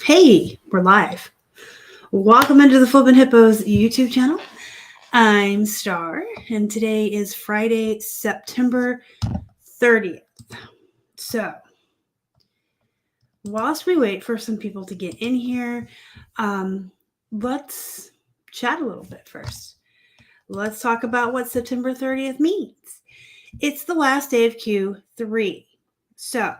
Hey, we're live. Welcome into the Flippin Hippos YouTube channel. I'm Star, and today is Friday, September 30th. So, whilst we wait for some people to get in here, let's chat a little bit first. Let's talk about what September 30th means. It's the last day of Q3. So,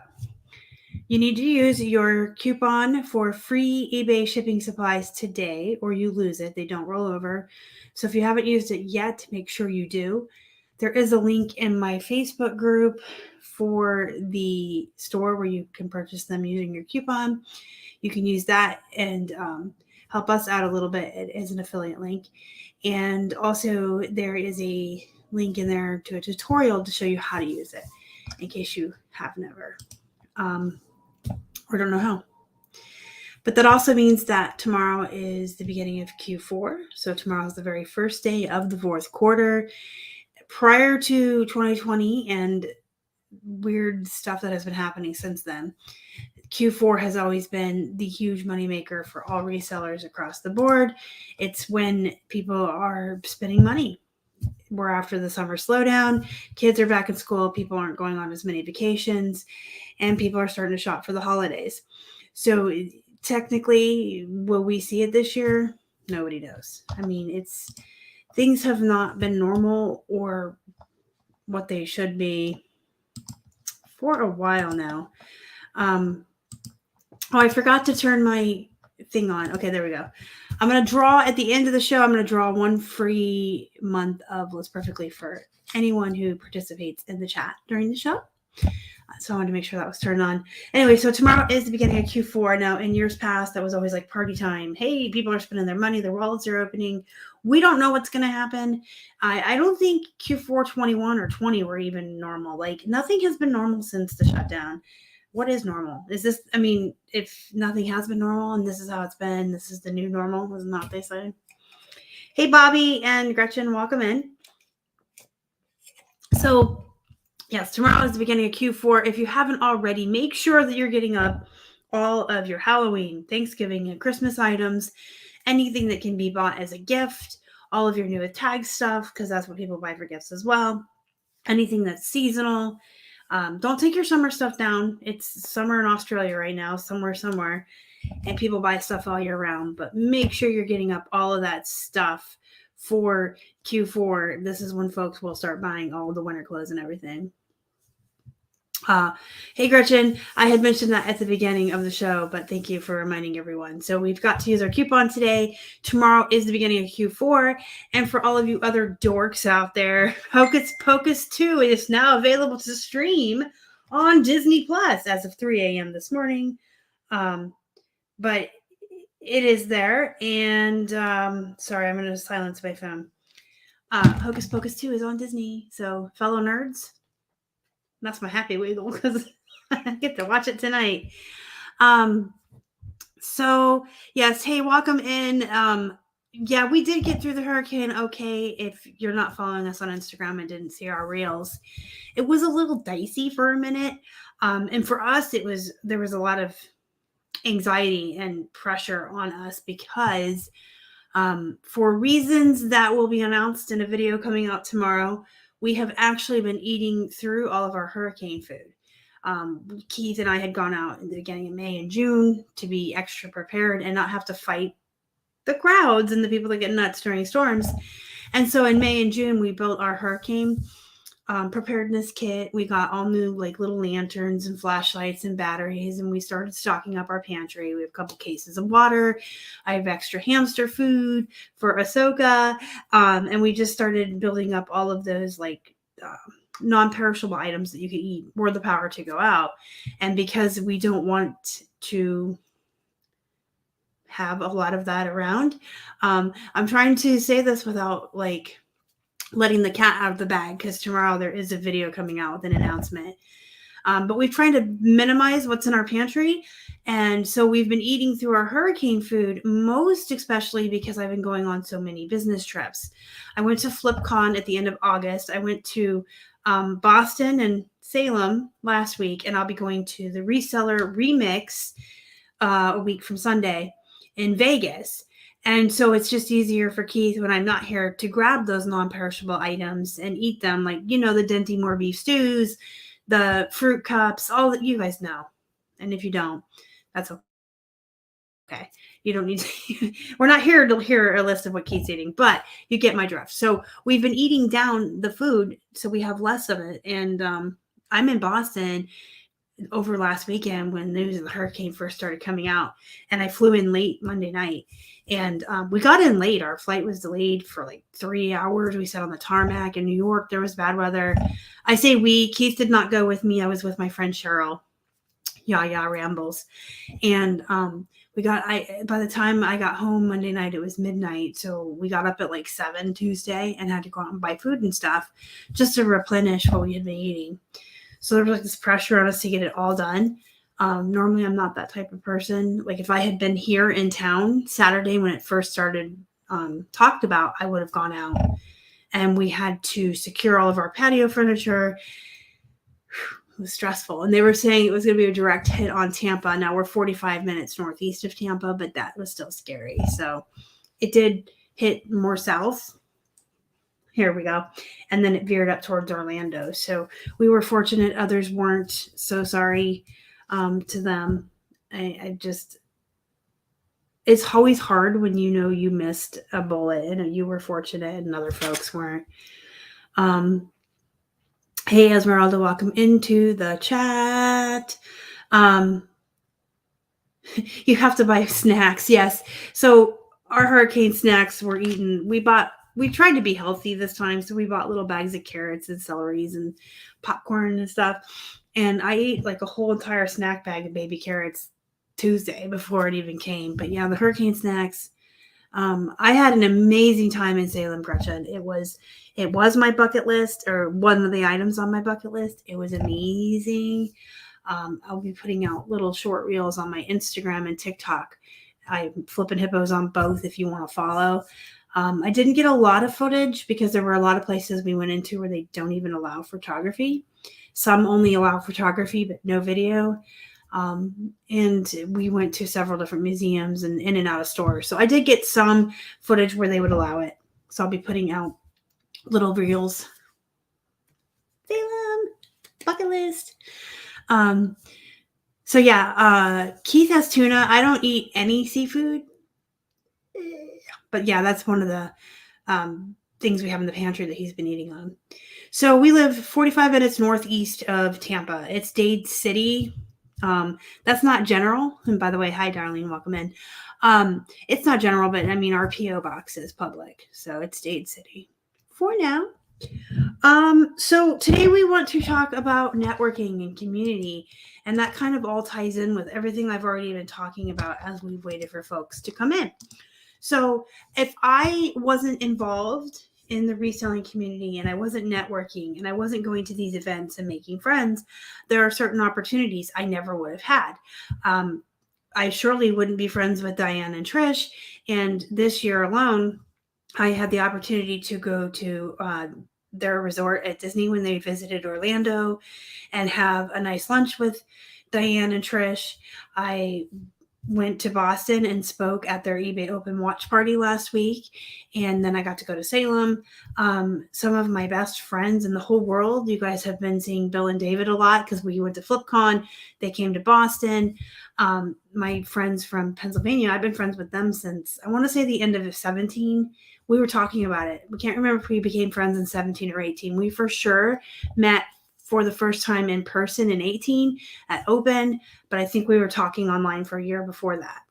you need to use your coupon for free eBay shipping supplies today, or you lose it. They don't roll over. So if you haven't used it yet, make sure you do. There is a link in my Facebook group for the store where you can purchase them using your coupon. You can use that and help us out a little bit. It is an affiliate link. And also, there is a link in there to a tutorial to show you how to use it in case you have never. Or don't know how. But that also means that tomorrow is the beginning of Q4. So tomorrow is the very first day of the fourth quarter. Prior to 2020 and weird stuff that has been happening since then, Q4 has always been the huge moneymaker for all resellers across the board. It's when people are spending money. We're after the summer slowdown. Kids are back in school. People aren't going on as many vacations. And people are starting to shop for the holidays. So technically, will we see it this year? Nobody knows. I mean, things have not been normal or what they should be for a while now. I forgot to turn my thing on. Okay, there we go. I'm going to draw at the end of the show. I'm going to draw one free month of Lives Perfectly for anyone who participates in the chat during the show. So I wanted to make sure that was turned on. Anyway, so tomorrow is the beginning of Q4. Now, in years past, that was always like party time. Hey, people are spending their money. Their wallets are opening. We don't know what's going to happen. I don't think Q4 21 or 20 were even normal. Like, nothing has been normal since the shutdown. What is normal? Is this, I mean, if nothing has been normal and this is how it's been, this is the new normal, isn't that what they say? Hey, Bobby and Gretchen, welcome in. So, yes, tomorrow is the beginning of Q4. If you haven't already, make sure that you're getting up all of your Halloween, Thanksgiving, and Christmas items, anything that can be bought as a gift, all of your new tag stuff, because that's what people buy for gifts as well. Anything that's seasonal. Don't take your summer stuff down. It's summer in Australia right now, somewhere, and people buy stuff all year round. But make sure you're getting up all of that stuff for Q4. This is when folks will start buying all the winter clothes and everything. Hey Gretchen, I had mentioned that at the beginning of the show, but thank you for reminding everyone. So we've got to use our coupon today. Tomorrow is the beginning of Q4. And for all of you other dorks out there, Hocus Pocus 2 is now available to stream on Disney Plus as of 3 a.m. this morning. But it is there. And sorry, I'm going to silence my phone. Hocus Pocus 2 is on Disney. So fellow nerds, that's my happy wiggle because I get to watch it tonight. So yes, hey, welcome in. Yeah, we did get through the hurricane okay. If you're not following us on Instagram and didn't see our reels, it was a little dicey for a minute. And for us, there was a lot of anxiety and pressure on us because for reasons that will be announced in a video coming out tomorrow, we have actually been eating through all of our hurricane food. Keith and I had gone out in the beginning of May and June to be extra prepared and not have to fight the crowds and the people that get nuts during storms. And so in May and June, we built our hurricane preparedness kit. We got all new like little lanterns and flashlights and batteries, and we started stocking up our pantry. We have a couple cases of water. I have extra hamster food for Ahsoka, and we just started building up all of those like non-perishable items that you can eat were the power to go out. And because we don't want to have a lot of that around, I'm trying to say this without like letting the cat out of the bag, because tomorrow there is a video coming out with an announcement. But we've tried to minimize what's in our pantry. And so we've been eating through our hurricane food, most especially because I've been going on so many business trips. I went to FlipCon at the end of August. I went to Boston and Salem last week, and I'll be going to the Reseller Remix a week from Sunday in Vegas. And so it's just easier for Keith when I'm not here to grab those non-perishable items and eat them, like, the Denti Moore beef stews, the fruit cups, all that you guys know. And if you don't, that's okay. You don't need to. We're not here to hear a list of what Keith's eating, but you get my drift. So we've been eating down the food so we have less of it. And I'm in Boston over last weekend when news of the hurricane first started coming out, and I flew in late Monday night, and we got in late. Our flight was delayed for like 3 hours. We sat on the tarmac in New York. There was bad weather. I say we. Keith did not go with me. I was with my friend Cheryl. Yeah, rambles. And by the time I got home Monday night, it was midnight. So we got up at like 7 Tuesday and had to go out and buy food and stuff just to replenish what we had been eating. So there was like this pressure on us to get it all done. Normally I'm not that type of person. Like if I had been here in town Saturday when it first started talked about, I would have gone out, and we had to secure all of our patio furniture. It was stressful. And they were saying it was going to be a direct hit on Tampa. Now we're 45 minutes northeast of Tampa, but that was still scary. So it did hit more south. Here we go. And then it veered up towards Orlando. So we were fortunate. Others weren't. So sorry to them. I just, it's always hard when you missed a bullet and you were fortunate and other folks weren't. Hey, Esmeralda, welcome into the chat. You have to buy snacks. Yes. So our hurricane snacks were eaten. We tried to be healthy this time. So we bought little bags of carrots and celeries and popcorn and stuff. And I ate like a whole entire snack bag of baby carrots Tuesday before it even came. But yeah, the hurricane snacks. I had an amazing time in Salem, Gretchen. It was my bucket list, or one of the items on my bucket list. It was amazing. I'll be putting out little short reels on my Instagram and TikTok. I'm flipping hippos on both if you want to follow. I didn't get a lot of footage because there were a lot of places we went into where they don't even allow photography. Some only allow photography, but no video. And we went to several different museums and in and out of stores. So I did get some footage where they would allow it. So I'll be putting out little reels. Salem, bucket list. So yeah, Keith has tuna. I don't eat any seafood. But yeah, that's one of the things we have in the pantry that he's been eating on. So we live 45 minutes northeast of Tampa. It's Dade City. That's not general. And by the way, hi, darling, welcome in. It's not general, but I mean, our PO box is public. So it's Dade City for now. So today we want to talk about networking and community. And that kind of all ties in with everything I've already been talking about as we've waited for folks to come in. So if I wasn't involved in the reselling community and I wasn't networking and I wasn't going to these events and making friends, there are certain opportunities I never would have had. I surely wouldn't be friends with Diane and Trish. And this year alone, I had the opportunity to go to their resort at Disney when they visited Orlando and have a nice lunch with Diane and Trish. I went to Boston and spoke at their eBay open watch party last week. And then I got to go to Salem. Some of my best friends in the whole world, you guys have been seeing Bill and David a lot because we went to FlipCon. They came to Boston. My friends from Pennsylvania, I've been friends with them since, I want to say the end of 17. We were talking about it. We can't remember if we became friends in 17 or 18. We for sure met for the first time in person in 18 at Open, but I think we were talking online for a year before that.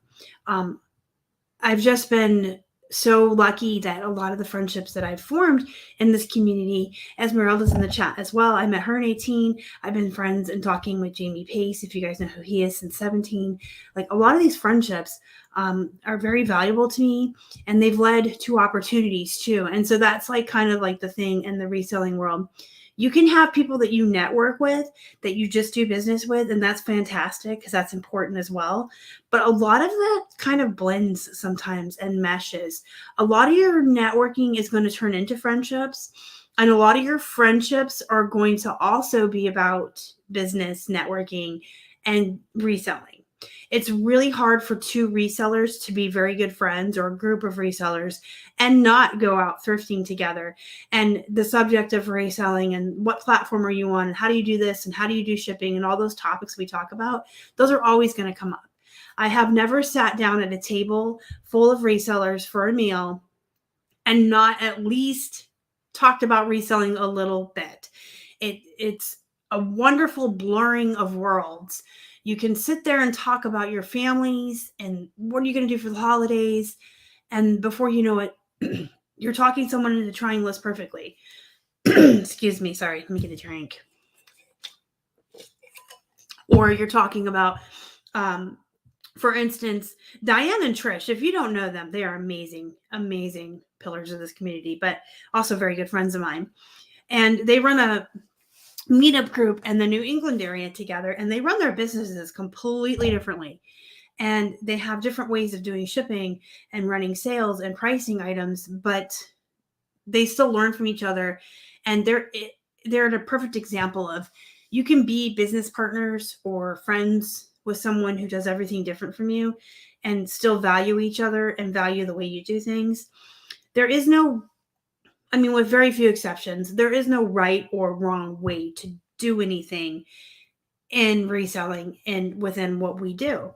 I've just been so lucky that a lot of the friendships that I've formed in this community, Esmeralda's in the chat as well. I met her in 18. I've been friends and talking with Jamie Pace, if you guys know who he is, since 17. Like a lot of these friendships are very valuable to me, and they've led to opportunities too. And so that's like kind of like the thing in the reselling world. You can have people that you network with, that you just do business with, and that's fantastic because that's important as well. But a lot of that kind of blends sometimes and meshes. A lot of your networking is going to turn into friendships, and a lot of your friendships are going to also be about business, networking, and reselling. It's really hard for two resellers to be very good friends, or a group of resellers, and not go out thrifting together. And the subject of reselling and what platform are you on and how do you do this and how do you do shipping and all those topics we talk about, those are always going to come up. I have never sat down at a table full of resellers for a meal and not at least talked about reselling a little bit. It's a wonderful blurring of worlds. You can sit there and talk about your families and what are you going to do for the holidays. And before you know it, you're talking someone into trying lists perfectly. Excuse me. Sorry. Let me get a drink. Or you're talking about, for instance, Diane and Trish. If you don't know them, they are amazing, amazing pillars of this community, but also very good friends of mine. And they run a meetup group in the New England area together, and they run their businesses completely differently. And they have different ways of doing shipping and running sales and pricing items, but they still learn from each other. And they're a perfect example of, you can be business partners or friends with someone who does everything different from you and still value each other and value the way you do things. There is no, I mean, with very few exceptions, there is no right or wrong way to do anything in reselling and within what we do.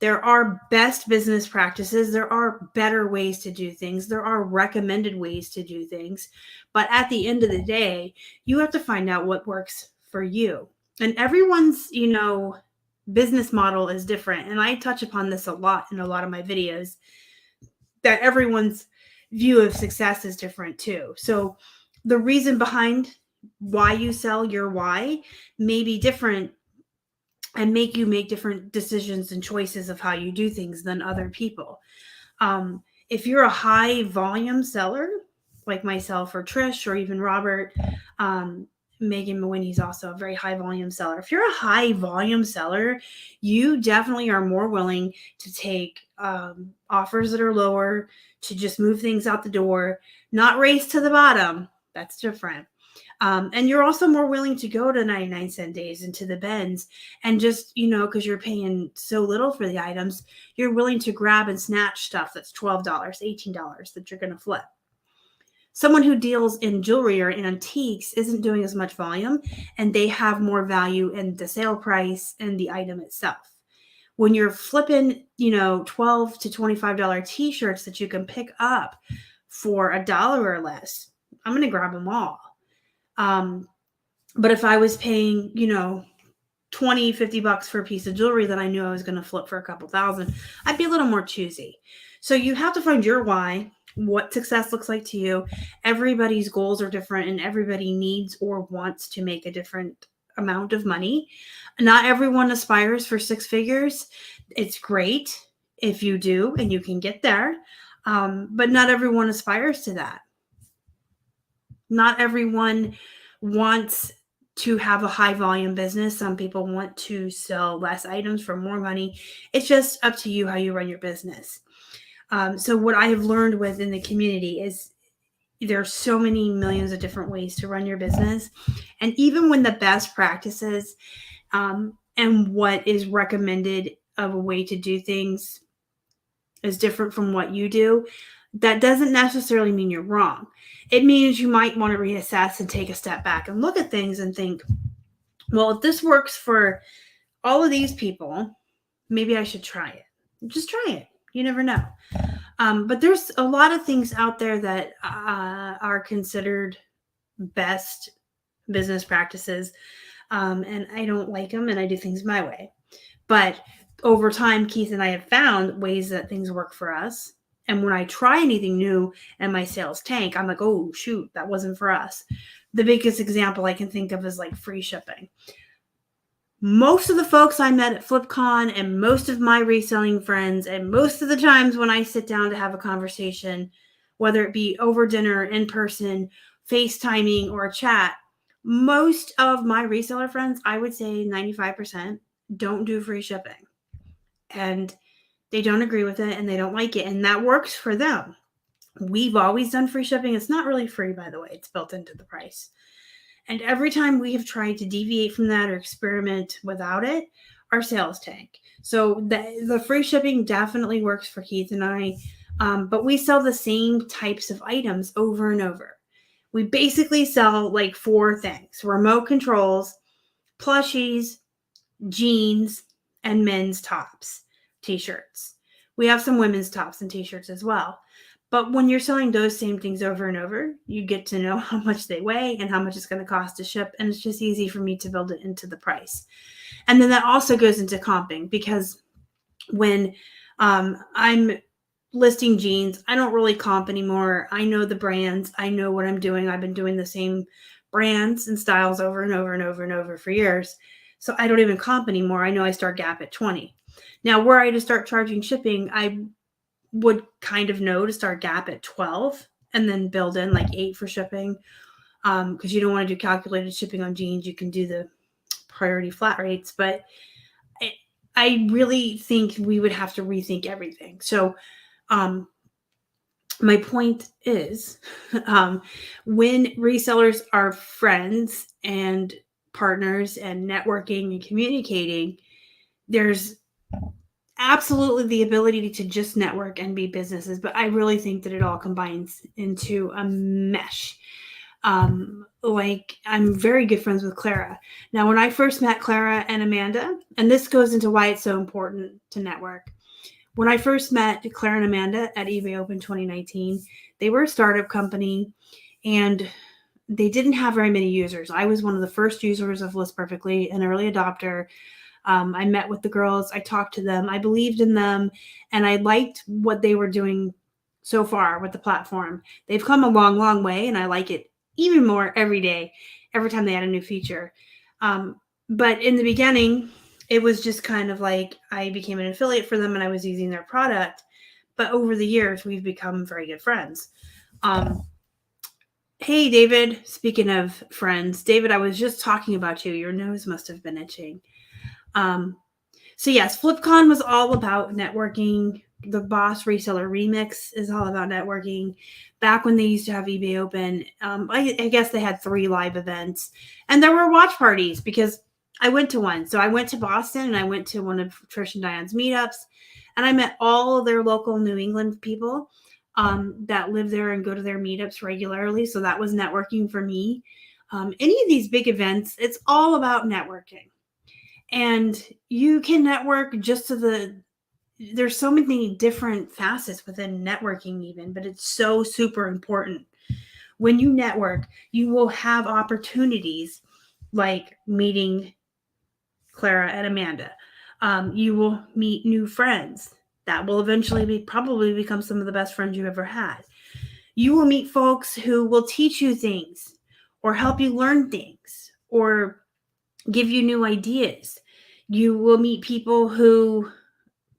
There are best business practices. There are better ways to do things. There are recommended ways to do things. But at the end of the day, you have to find out what works for you. And everyone's, business model is different. And I touch upon this a lot in a lot of my videos, that everyone's view of success is different too. So the reason behind why you sell, your why, may be different and make you make different decisions and choices of how you do things than other people. If you're a high volume seller, like myself or Trish or even Robert, Megan Mawiney's also a very high volume seller. If you're a high volume seller, you definitely are more willing to take offers that are lower, to just move things out the door, not race to the bottom. That's different. And you're also more willing to go to 99-cent days and to the bins, and just, because you're paying so little for the items, you're willing to grab and snatch stuff that's $12, $18 that you're going to flip. Someone who deals in jewelry or antiques isn't doing as much volume, and they have more value in the sale price and the item itself. When you're flipping, $12 to $25 t-shirts that you can pick up for $1 or less, I'm going to grab them all. But if I was paying, $20-$50 for a piece of jewelry that I knew I was going to flip for a couple thousand, I'd be a little more choosy. So you have to find your why, what success looks like to you. Everybody's goals are different, and everybody needs or wants to make a different amount of money. Not everyone aspires for 6 figures. It's great if you do and you can get there. But not everyone aspires to that. Not everyone wants to have a high volume business. Some people want to sell less items for more money. It's just up to you how you run your business. So what I have learned within the community is there are so many millions of different ways to run your business. And even when the best practices and what is recommended of a way to do things is different from what you do, that doesn't necessarily mean you're wrong. It means you might want to reassess and take a step back and look at things and think, well, if this works for all of these people, maybe I should try it. Just try it. You never know. But there's a lot of things out there that are considered best business practices. And I don't like them, and I do things my way. But over time, Keith and I have found ways that things work for us. And when I try anything new and my sales tank, I'm like, oh, shoot, that wasn't for us. The biggest example I can think of is like free shipping. Most of the folks I met at FlipCon and most of my reselling friends, and most of the times when I sit down to have a conversation, whether it be over dinner, in person, FaceTiming, or a chat, Most of my reseller friends, I would say 95%, don't do free shipping. And they don't agree with it and they don't like it. And that works for them. We've always done free shipping. It's not really free, by the way, it's built into the price. And every time we have tried to deviate from that or experiment without it, our sales tank. So the free shipping definitely works for Keith and I, but we sell the same types of items over and over. We basically sell like 4 things: remote controls, plushies, jeans, and men's tops, t-shirts. We have some women's tops and t-shirts as well. But when you're selling those same things over and over, you get to know how much they weigh and how much it's going to cost to ship. And it's just easy for me to build it into the price. And then that also goes into comping, because when I'm listing jeans, I don't really comp anymore. I know the brands. I know what I'm doing. I've been doing the same brands and styles over and over and over and over for years. So I don't even comp anymore. I know I start Gap at 20. Now, were I to start charging shipping, I would kind of know to start Gap at 12 and then build in like 8 for shipping. Because you don't want to do calculated shipping on jeans. You can do the priority flat rates, but I really think we would have to rethink everything. So my point is, when resellers are friends and partners and networking and communicating, there's absolutely the ability to just network and be businesses, but I really think that it all combines into a mesh. Like, I'm very good friends with Clara. Now, when I first met Clara and Amanda, and this goes into why it's so important to network. When I first met Clara and Amanda at eBay Open 2019, they were a startup company and they didn't have very many users. I was one of the first users of List Perfectly, an early adopter. I met with the girls. I talked to them. I believed in them, and I liked what they were doing so far with the platform. They've come a long, long way, and I like it even more every day, every time they add a new feature. But in the beginning, it was just kind of like I became an affiliate for them and I was using their product. But over the years, we've become very good friends. Hey, David, speaking of friends, David, I was just talking about you. Your nose must have been itching. So yes, FlipCon was all about networking. The Boss Reseller Remix is all about networking. Back when they used to have eBay Open, I guess they had 3 live events. And there were watch parties because I went to one. So I went to Boston and I went to one of Trish and Diane's meetups. And I met all of their local New England people that live there and go to their meetups regularly. So that was networking for me. Any of these big events, it's all about networking. And you can network just to there's so many different facets within networking even, but it's so super important. When you network, you will have opportunities like meeting Clara and Amanda. You will meet new friends that will eventually probably become some of the best friends you ever had. You will meet folks who will teach you things or help you learn things or give you new ideas. You will meet people who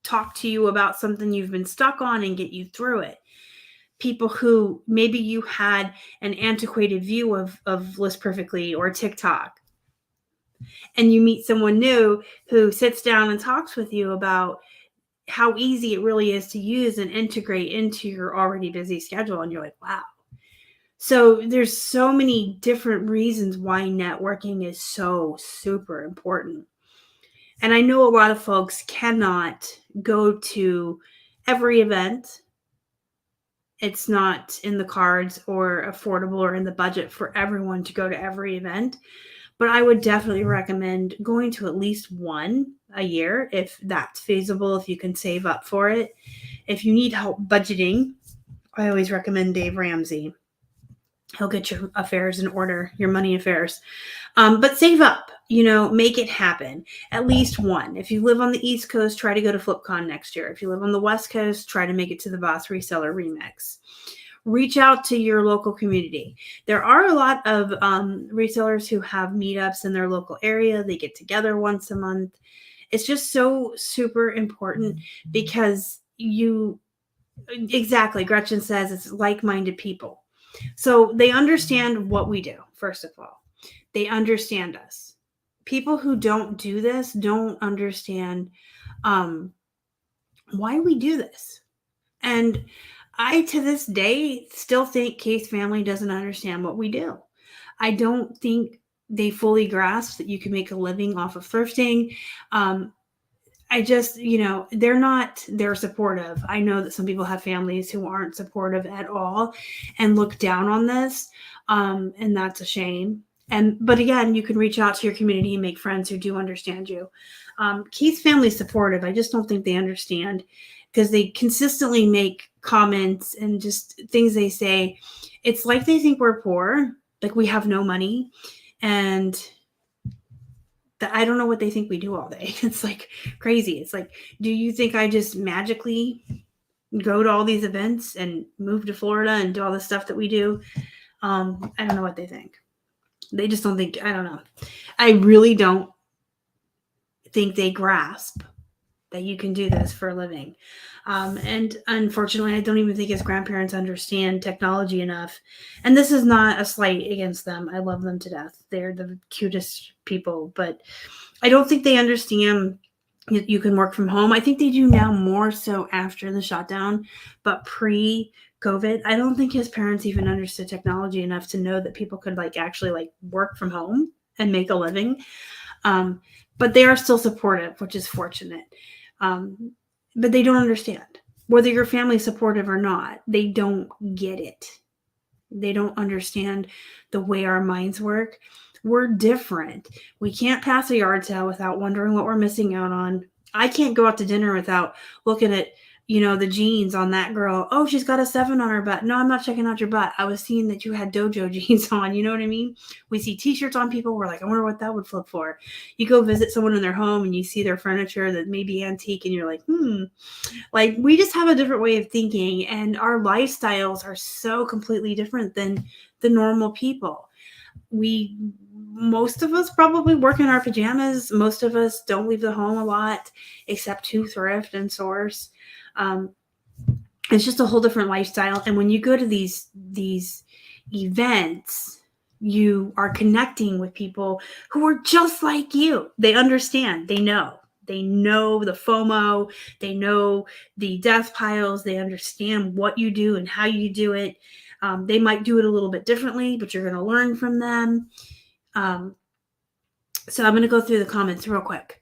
talk to you about something you've been stuck on and get you through it. People who maybe you had an antiquated view of List Perfectly or TikTok, and you meet someone new who sits down and talks with you about how easy it really is to use and integrate into your already busy schedule. And you're like, wow. So there's so many different reasons why networking is so super important. And I know a lot of folks cannot go to every event. It's not in the cards or affordable or in the budget for everyone to go to every event. But I would definitely recommend going to at least one a year if that's feasible, if you can save up for it. If you need help budgeting, I always recommend Dave Ramsey. He'll get your affairs in order, your money affairs. But save up, make it happen. At least one. If you live on the East Coast, try to go to FlipCon next year. If you live on the West Coast, try to make it to the Boss Reseller Remix. Reach out to your local community. There are a lot of resellers who have meetups in their local area. They get together once a month. It's just so super important because exactly, Gretchen says it's like-minded people. So they understand what we do, first of all. They understand us. People who don't do this don't understand why we do this. And I, to this day, still think Kate's family doesn't understand what we do. I don't think they fully grasp that you can make a living off of thrifting. I just, they're supportive. I know that some people have families who aren't supportive at all and look down on this. And that's a shame. But again, you can reach out to your community and make friends who do understand you. Keith's family is supportive. I just don't think they understand because they consistently make comments and just things they say. It's like they think we're poor, like we have no money. And I don't know what they think we do all day. It's like crazy. It's like, do you think I just magically go to all these events and move to Florida and do all the stuff that we do? I don't know what they think. They just don't think, I don't know. I really don't think they grasp that you can do this for a living. And unfortunately, I don't even think his grandparents understand technology enough. And this is not a slight against them. I love them to death. They're the cutest people, but I don't think they understand you can work from home. I think they do now more so after the shutdown, but pre-COVID, I don't think his parents even understood technology enough to know that people could actually work from home and make a living. But they are still supportive, which is fortunate. But they don't understand. Whether your family's supportive or not, they don't get it. They don't understand the way our minds work. We're different. We can't pass a yard sale without wondering what we're missing out on. I can't go out to dinner without looking at, the jeans on that girl. Oh, she's got a 7 on her butt. No, I'm not checking out your butt. I was seeing that you had dojo jeans on. You know what I mean? We see t-shirts on people. We're like, I wonder what that would flip for. You go visit someone in their home and you see their furniture that may be antique and you're like, we just have a different way of thinking, and our lifestyles are so completely different than the normal people. Most of us probably work in our pajamas. Most of us don't leave the home a lot except to thrift and source. It's just a whole different lifestyle. And when you go to these events, you are connecting with people who are just like you. They understand. They know the FOMO. They know the death piles. They understand what you do and how you do it. They might do it a little bit differently, but you're going to learn from them. So I'm going to go through the comments real quick.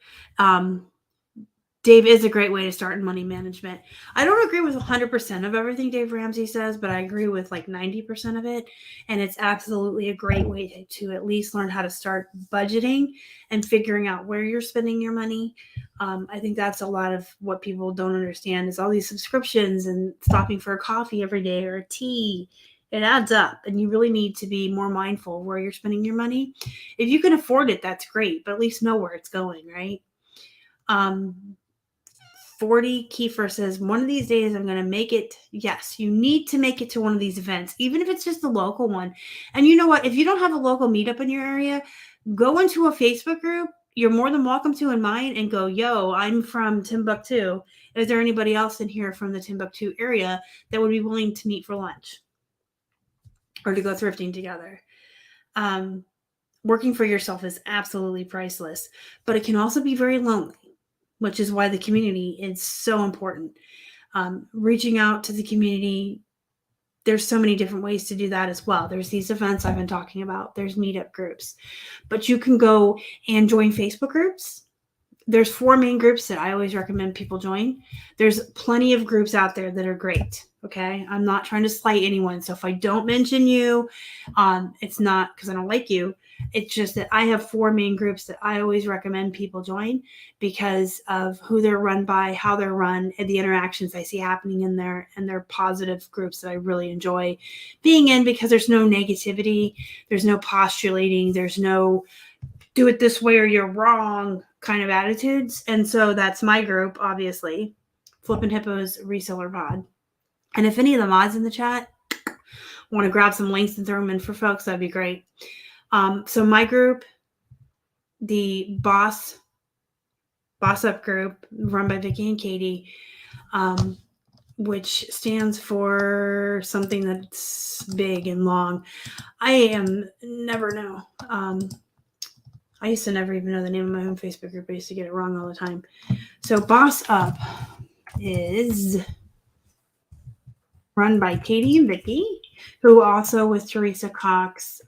Dave is a great way to start in money management. I don't agree with 100% of everything Dave Ramsey says, but I agree with 90% of it. And it's absolutely a great way to at least learn how to start budgeting and figuring out where you're spending your money. I think that's a lot of what people don't understand is all these subscriptions and stopping for a coffee every day or a tea. It adds up, and you really need to be more mindful of where you're spending your money. If you can afford it, that's great, but at least know where it's going, right? 40 Kiefer says, one of these days I'm going to make it. Yes, you need to make it to one of these events, even if it's just a local one. And you know what? If you don't have a local meetup in your area, go into a Facebook group. You're more than welcome to in mine and go, yo, I'm from Timbuktu. Is there anybody else in here from the Timbuktu area that would be willing to meet for lunch or to go thrifting together? Working for yourself is absolutely priceless, but it can also be very lonely, which is why the community is so important. Reaching out to the community, there's so many different ways to do that as well. There's these events I've been talking about. There's meetup groups, but you can go and join Facebook groups. There's 4 main groups that I always recommend people join. There's plenty of groups out there that are great. Okay. I'm not trying to slight anyone. So if I don't mention you, it's not because I don't like you. It's just that I have 4 main groups that I always recommend people join because of who they're run by, how they're run, and the interactions I see happening in there. And they're positive groups that I really enjoy being in because there's no negativity. There's no postulating. There's no do it this way or you're wrong kind of attitudes. And so that's my group, obviously, Flippin Hippos Reseller Pod. And if any of the mods in the chat want to grab some links and throw them in for folks, that'd be great. So my group, the Boss Up group, run by Vicky and Katie, which stands for something that's big and long. I never know. I used to never even know the name of my own Facebook group. I used to get it wrong all the time. So Boss Up is run by Katie and Vicky, who also with Teresa Cox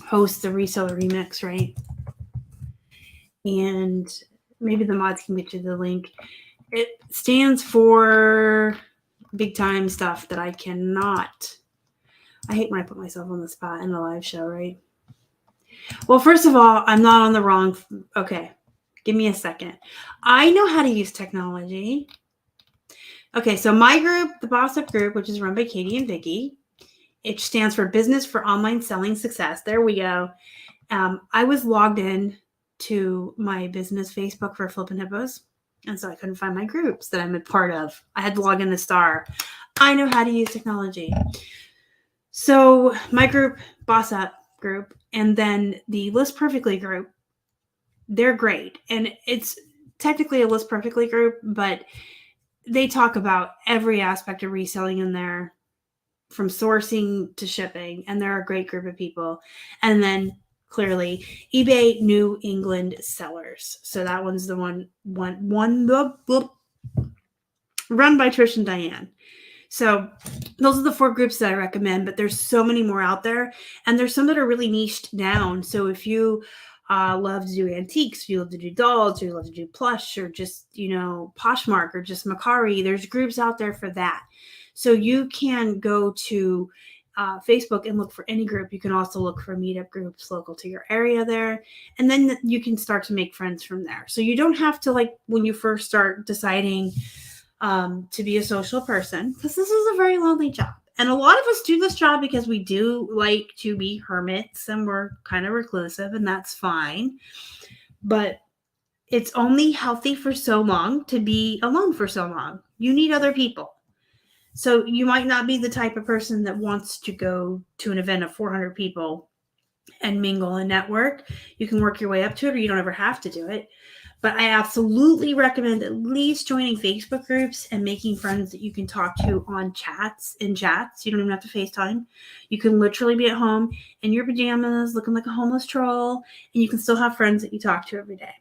hosts the Reseller Remix, right? And maybe the mods can get you the link. It stands for big time stuff that I cannot. I hate when I put myself on the spot in a live show, right? Well, first of all, I'm not on the wrong. Okay, give me a second. I know how to use technology. Okay, so my group, the Boss Up group, which is run by Katie and Vicky, it stands for Business for Online Selling Success. There we go. I was logged in to my business Facebook for Flippin Hippos, and so I couldn't find my groups that I'm a part of. I had to log in to Star. I know how to use technology. So my group, Boss Up group, and then the List Perfectly group, they're great. And it's technically a List Perfectly group, but they talk about every aspect of reselling in there, from sourcing to shipping, and they're a great group of people. And then clearly eBay New England Sellers. So that one's the one run by Trish and Diane. So those are the 4 groups that I recommend, but there's so many more out there, and there's some that are really niched down. So if you love to do antiques, if you love to do dolls, or you love to do plush, or just, Poshmark, or just Macari, there's groups out there for that. So you can go to Facebook and look for any group. You can also look for meetup groups local to your area there, and then you can start to make friends from there. So you don't have to, like, when you first start deciding to be a social person, because this is a very lonely job. And a lot of us do this job because we do like to be hermits and we're kind of reclusive, and that's fine. But it's only healthy for so long to be alone for so long. You need other people. So you might not be the type of person that wants to go to an event of 400 people and mingle and network. You can work your way up to it, or you don't ever have to do it. But I absolutely recommend at least joining Facebook groups and making friends that you can talk to on chats. You don't even have to FaceTime. You can literally be at home in your pajamas looking like a homeless troll, and you can still have friends that you talk to every day.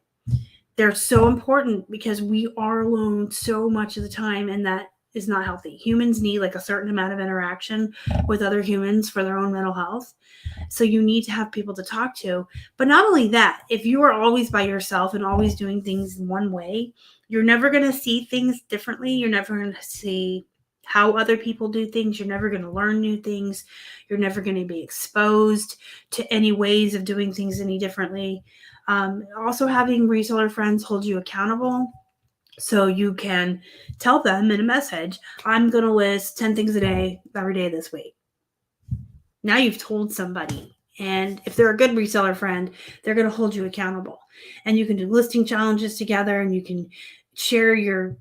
They're so important because we are alone so much of the time, and that is not healthy. Humans need like a certain amount of interaction with other humans for their own mental health. So you need to have people to talk to. But not only that, if you are always by yourself and always doing things one way, you're never going to see things differently. You're never going to see how other people do things. You're never going to learn new things. You're never going to be exposed to any ways of doing things any differently. Also, having reseller friends hold you accountable. So you can tell them in a message, I'm going to list 10 things a day, every day this week. Now you've told somebody. And if they're a good reseller friend, they're going to hold you accountable. And you can do listing challenges together, and you can share your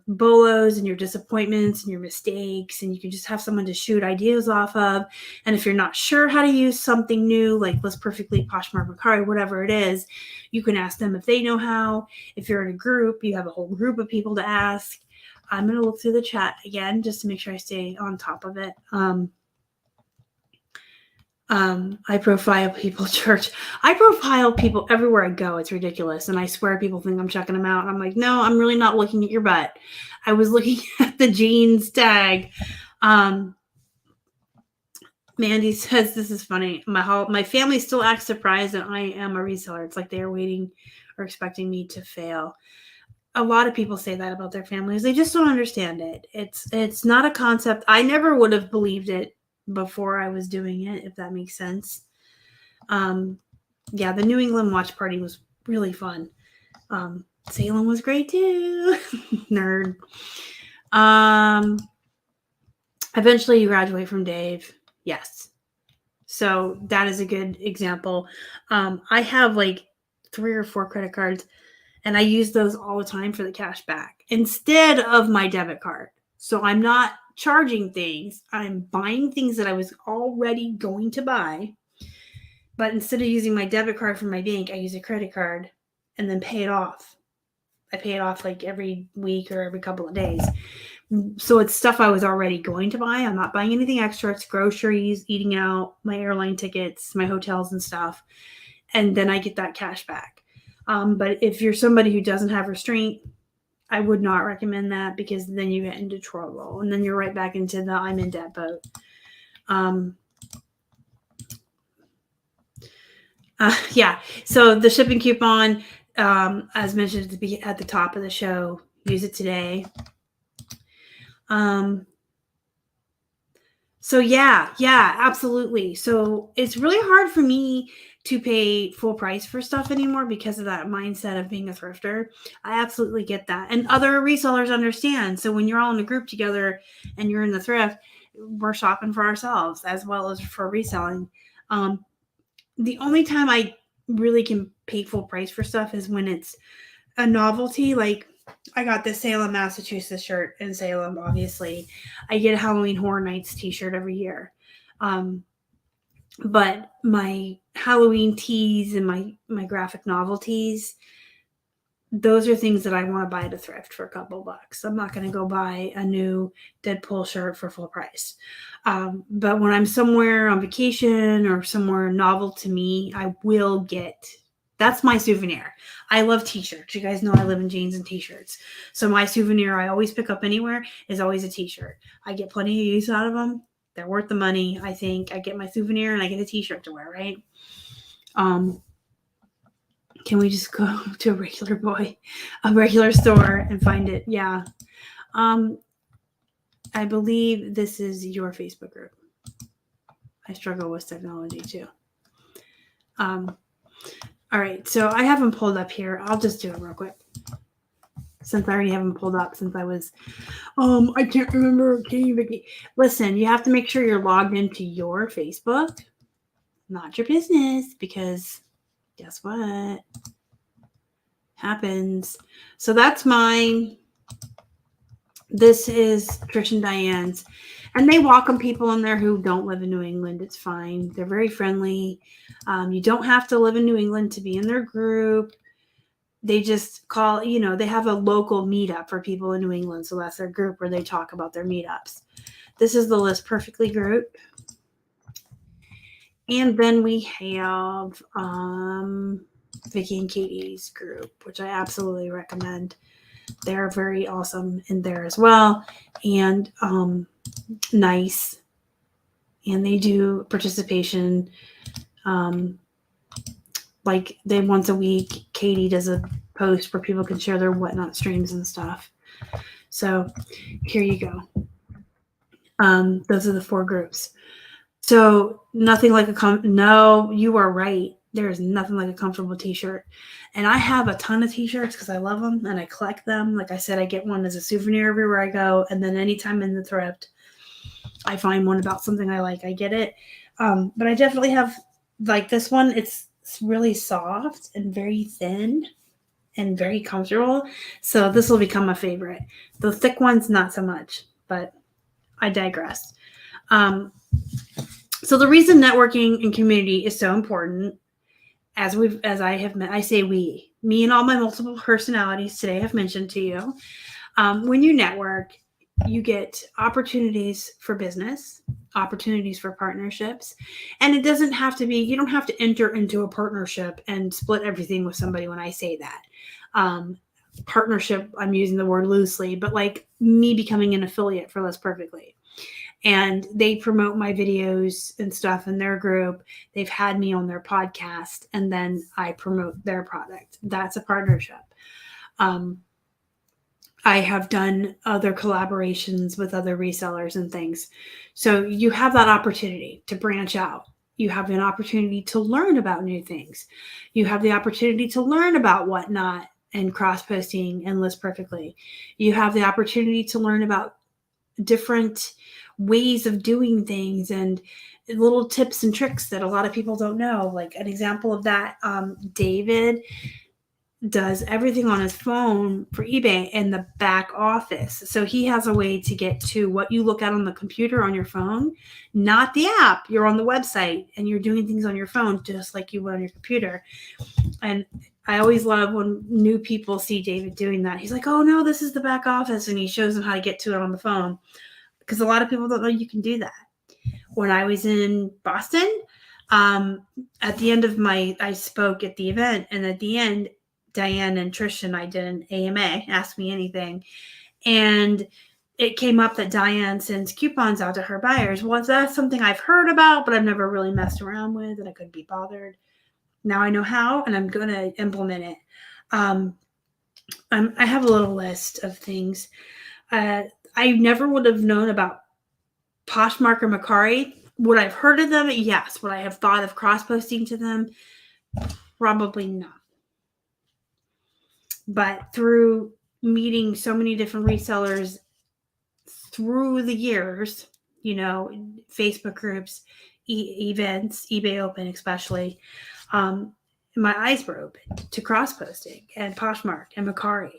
bolos and your disappointments and your mistakes, and you can just have someone to shoot ideas off of. And if you're not sure how to use something new, like List Perfectly, Poshmark, Macari, whatever it is, you can ask them if they know how. If you're in a group, you have a whole group of people to ask. I'm going to look through the chat again just to make sure I stay on top of it. I profile people, church. I profile people everywhere I go. It's ridiculous. And I swear people think I'm checking them out. And I'm like, no, I'm really not looking at your butt. I was looking at the jeans tag. Mandy says, this is funny. My family still acts surprised that I am a reseller. It's like they are waiting or expecting me to fail. A lot of people say that about their families. They just don't understand it. It's not a concept. I never would have believed it before I was doing it, if that makes sense. Yeah, the New England watch party was really fun. Salem was great too. Nerd. Eventually you graduate from Dave. Yes. So that is a good example. I have like 3 or 4 credit cards, and I use those all the time for the cash back instead of my debit card. So I'm not charging things. I'm buying things that I was already going to buy. But instead of using my debit card from my bank, I use a credit card and then pay it off I pay it off like every week or every couple of days. So it's stuff I was already going to buy. I'm not buying anything extra. It's groceries, eating out, my airline tickets, my hotels and stuff. And then I get that cash back. But if you're somebody who doesn't have restraint, I would not recommend that, because then you get into trouble and then you're right back into the I'm in debt boat. Yeah. So the shipping coupon, as mentioned at the top of the show, use it today. So yeah, absolutely. So it's really hard for me to pay full price for stuff anymore because of that mindset of being a thrifter. I absolutely get that. And other resellers understand. So when you're all in a group together and you're in the thrift, we're shopping for ourselves as well as for reselling. The only time I really can pay full price for stuff is when it's a novelty. Like I got this Salem, Massachusetts shirt in Salem, obviously. I get a Halloween Horror Nights t-shirt every year. But my Halloween tees and my graphic novelties, those are things that I want to buy at a thrift for a couple bucks. I'm not going to go buy a new Deadpool shirt for full price. But when I'm somewhere on vacation or somewhere novel to me, I will get. That's my souvenir. I love t-shirts. You guys know I live in jeans and t-shirts. So my souvenir I always pick up anywhere is always a t-shirt. I get plenty of use out of them. They're worth the money, I think. I get my souvenir and I get a t-shirt to wear, right? Can we just go to a regular store and find it? Yeah. I believe this is your Facebook group. I struggle with technology too. All right, so I have them pulled up here. I'll just do it real quick. Since I already have them pulled up since I was, I can't remember. Vicky. Listen, you have to make sure you're logged into your Facebook, not your business, because guess what happens? So that's mine. This is Trish and Diane's. And they welcome people in there who don't live in New England. It's fine. They're very friendly. You don't have to live in New England to be in their group. They just call, they have a local meetup for people in New England. So that's their group where they talk about their meetups. This is the List Perfectly group. And then we have Vicky and Katie's group, which I absolutely recommend. They're very awesome in there as well. And nice. And they do participation. Like they once a week, Katie does a post where people can share their whatnot streams and stuff. So here you go. Those are the 4 groups. So nothing like no, you are right. There is nothing like a comfortable t-shirt. And I have a ton of t-shirts because I love them and I collect them. Like I said, I get one as a souvenir everywhere I go. And then anytime in the thrift, I find one about something I like, I get it. But I definitely have like this one. It's really soft and very thin and very comfortable. So this will become a favorite. The thick ones, not so much, but I digress. So the reason networking and community is so important, me and all my multiple personalities today have mentioned to you. When you network, you get opportunities for business, opportunities for partnerships. And it doesn't have to be, you don't have to enter into a partnership and split everything with somebody when I say that. Partnership, I'm using the word loosely, but like me becoming an affiliate for List Perfectly. And they promote my videos and stuff in their group. They've had me on their podcast, and then I promote their product. That's a partnership. I have done other collaborations with other resellers and things. So you have that opportunity to branch out. You have an opportunity to learn about new things. You have the opportunity to learn about whatnot and cross-posting and List Perfectly. You have the opportunity to learn about different ways of doing things and little tips and tricks that a lot of people don't know. Like an example of that, David does everything on his phone for eBay in the back office. So he has a way to get to what you look at on the computer on your phone, not the app. You're on the website and you're doing things on your phone just like you would on your computer. And I always love when new people see David doing that. He's like, oh no, this is the back office. And he shows them how to get to it on the phone. Because a lot of people don't know you can do that. When I was in Boston, at the end of I spoke at the event, and at the end, Diane and Trish and I did an AMA, Ask Me Anything. And it came up that Diane sends coupons out to her buyers. Well, that's something I've heard about, but I've never really messed around with, and I couldn't be bothered. Now I know how, and I'm going to implement it. I have a little list of things. I never would have known about Poshmark or Macari. Would I have heard of them? Yes. Would I have thought of cross-posting to them? Probably not. But through meeting so many different resellers through the years, Facebook groups, events, eBay Open especially, my eyes were open to cross-posting and Poshmark and Macari.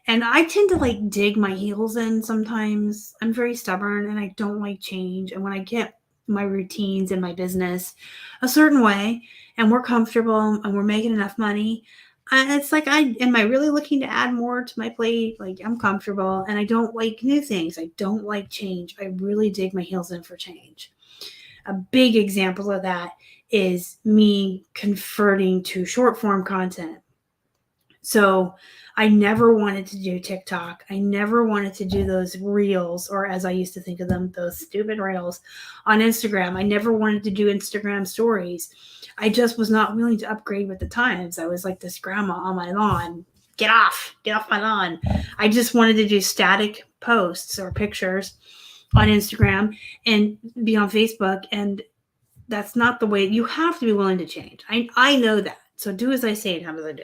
And I tend to dig my heels in sometimes. I'm very stubborn and I don't like change. And when I get my routines in my business a certain way and we're comfortable and we're making enough money, it's like, am I really looking to add more to my plate? I'm comfortable and I don't like new things. I don't like change. I really dig my heels in for change. A big example of that is me converting to short form content. So I never wanted to do TikTok. I never wanted to do those reels, or as I used to think of them, those stupid reels on Instagram. I never wanted to do Instagram stories. I just was not willing to upgrade with the times. I was like this grandma on my lawn. Get off my lawn. I just wanted to do static posts or pictures on Instagram and be on Facebook. And that's not the way. You have to be willing to change. I know that. So do as I say and have as I do.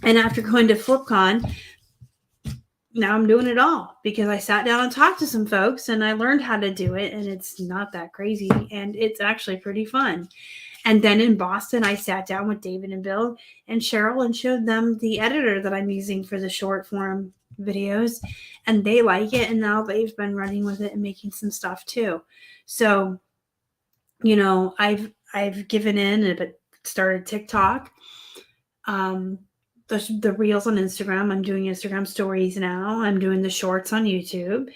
And after going to FlipCon, now I'm doing it all because I sat down and talked to some folks and I learned how to do it, and it's not that crazy and it's actually pretty fun. And then in Boston, I sat down with David and Bill and Cheryl and showed them the editor that I'm using for the short form videos, and they like it, and now they've been running with it and making some stuff too. So, I've given in but started TikTok. The reels on Instagram. I'm doing Instagram stories now. I'm doing the shorts on YouTube.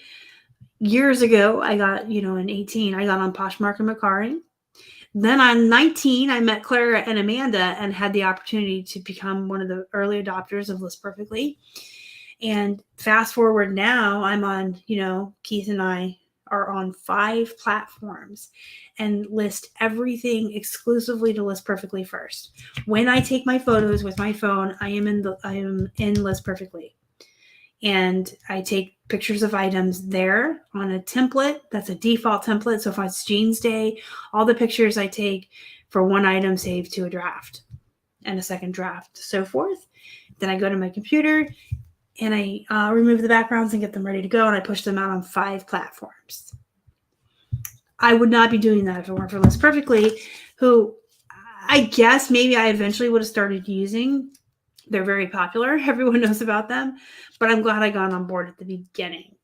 Years ago, I got, in 18, I got on Poshmark and Macari. Then on 19, I met Clara and Amanda and had the opportunity to become one of the early adopters of List Perfectly. And fast forward now, I'm on, Keith and I are on 5 platforms and list everything exclusively to List Perfectly first. When I take my photos with my phone, I am in List Perfectly. And I take pictures of items there on a template. That's a default template. So if it's Jeans Day, all the pictures I take for one item save to a draft and a second draft, so forth. Then I go to my computer and I remove the backgrounds and get them ready to go, and I push them out on 5 platforms. I would not be doing that if it weren't for List Perfectly, who I guess maybe I eventually would have started using. They're very popular. Everyone knows about them, but I'm glad I got on board at the beginning.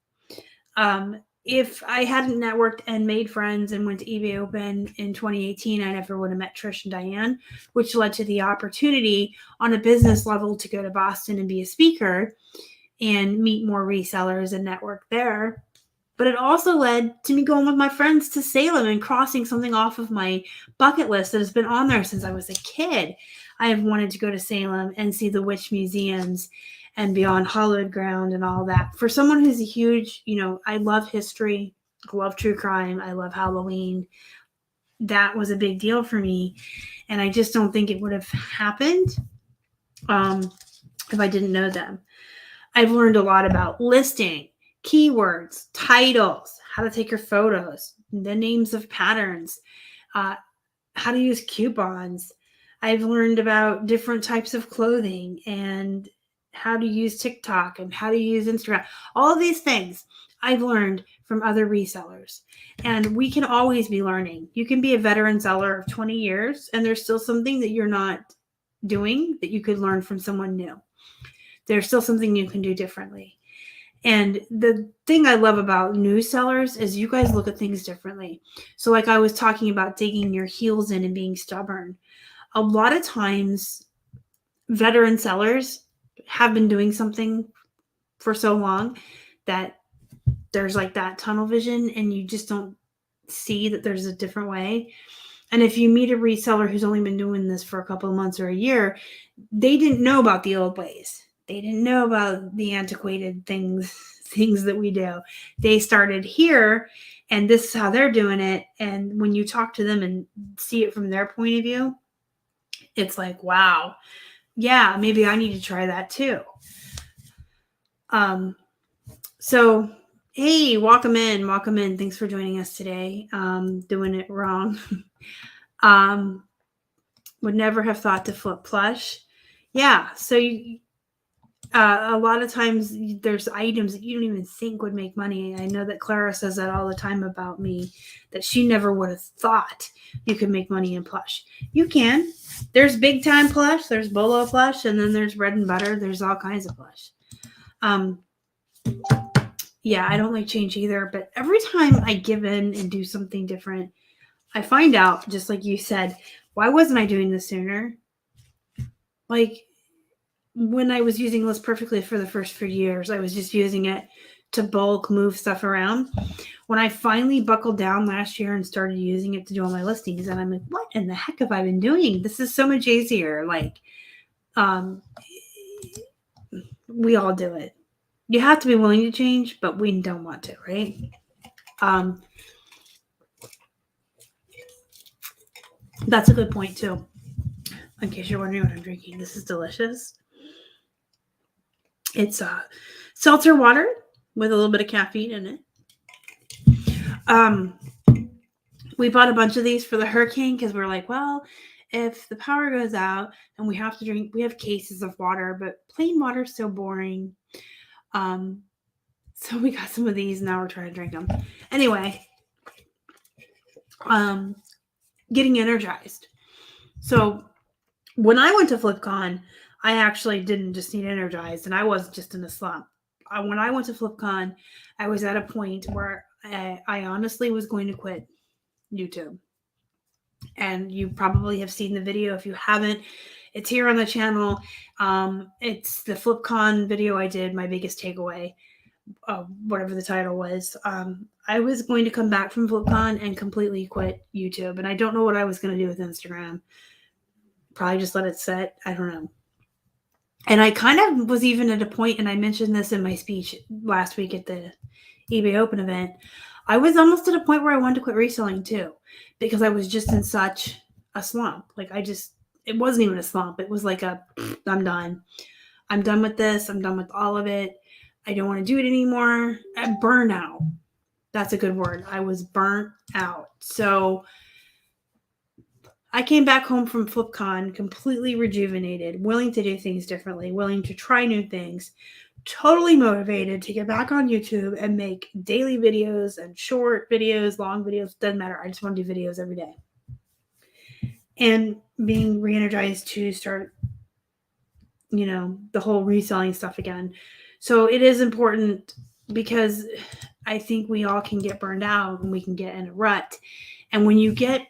If I hadn't networked and made friends and went to eBay Open in 2018, I never would have met Trish and Diane, which led to the opportunity on a business level to go to Boston and be a speaker and meet more resellers and network there. But it also led to me going with my friends to Salem and crossing something off of my bucket list that has been on there since I was a kid. I have wanted to go to Salem and see the witch museums and be on hallowed ground and all that. For someone who's a huge, I love history, I love true crime, I love Halloween. That was a big deal for me. And I just don't think it would have happened if I didn't know them. I've learned a lot about listing, keywords, titles, how to take your photos, the names of patterns, how to use coupons. I've learned about different types of clothing and how to use TikTok and how to use Instagram. All of these things I've learned from other resellers. And we can always be learning. You can be a veteran seller of 20 years and there's still something that you're not doing that you could learn from someone new. There's still something you can do differently. And the thing I love about new sellers is you guys look at things differently. So like I was talking about digging your heels in and being stubborn. a lot of times veteran sellers have been doing something for so long that there's like that tunnel vision and you just don't see that there's a different way. And if you meet a reseller who's only been doing this for a couple of months or a year, they didn't know about the old ways. They didn't know about the antiquated things that we do. They started here and this is how they're doing it. And when you talk to them and see it from their point of view, it's like, wow, yeah, maybe I need to try that too. So, hey, welcome in. Thanks for joining us today. Doing it wrong. Would never have thought to flip plush. Yeah, so a lot of times there's items that you don't even think would make money. I know that Clara says that all the time about me, that she never would have thought you could make money in plush. You can. There's big time plush, there's bolo plush, and then there's bread and butter. There's all kinds of plush. Yeah, I don't like change either, but every time I give in and do something different, I find out, just like you said, why wasn't I doing this sooner? Like when I was using List Perfectly for the first few years, I was just using it to bulk move stuff around. When I finally buckled down last year and started using it to do all my listings, and I'm like, what in the heck have I been doing? This is so much easier. Like, we all do it. You have to be willing to change, but we don't want to, right? That's a good point too. In case you're wondering what I'm drinking, this is delicious. It's seltzer water with a little bit of caffeine in it. We bought a bunch of these for the hurricane because we're like, well, if the power goes out and we have to drink, we have cases of water, but plain water is so boring. So we got some of these. Now we're trying to drink them. Anyway, getting energized. So when I went to FlipCon, I actually didn't just need energized, and I wasn't just in a slump. When I went to FlipCon, I was at a point where I honestly was going to quit YouTube. And you probably have seen the video. If you haven't, it's here on the channel. It's the FlipCon video I did, my biggest takeaway, whatever the title was. I was going to come back from FlipCon and completely quit YouTube. And I don't know what I was going to do with Instagram. Probably just let it sit. I don't know. And I kind of was even at a point, and I mentioned this in my speech last week at the eBay Open event, I was almost at a point where I wanted to quit reselling too, because I was just in such a slump. Like it wasn't even a slump. It was like I'm done. I'm done with this. I'm done with all of it. I don't want to do it anymore. Burnout. That's a good word. I was burnt out. So I came back home from FlipCon completely rejuvenated, willing to do things differently, willing to try new things, totally motivated to get back on YouTube and make daily videos and short videos, long videos. Doesn't matter. I just want to do videos every day. And being re-energized to start, the whole reselling stuff again. So it is important because I think we all can get burned out and we can get in a rut. And when you get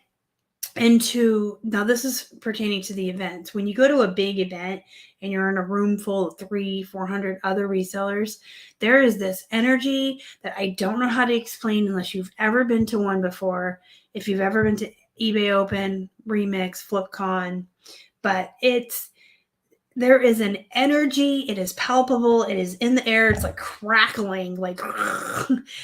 now this is pertaining to the events. When you go to a big event and you're in a room full of 300-400 other resellers, there is this energy that I don't know how to explain unless you've ever been to one before. If you've ever been to eBay Open, Remix, FlipCon, but there is an energy. It is palpable. It is in the air. It's like crackling,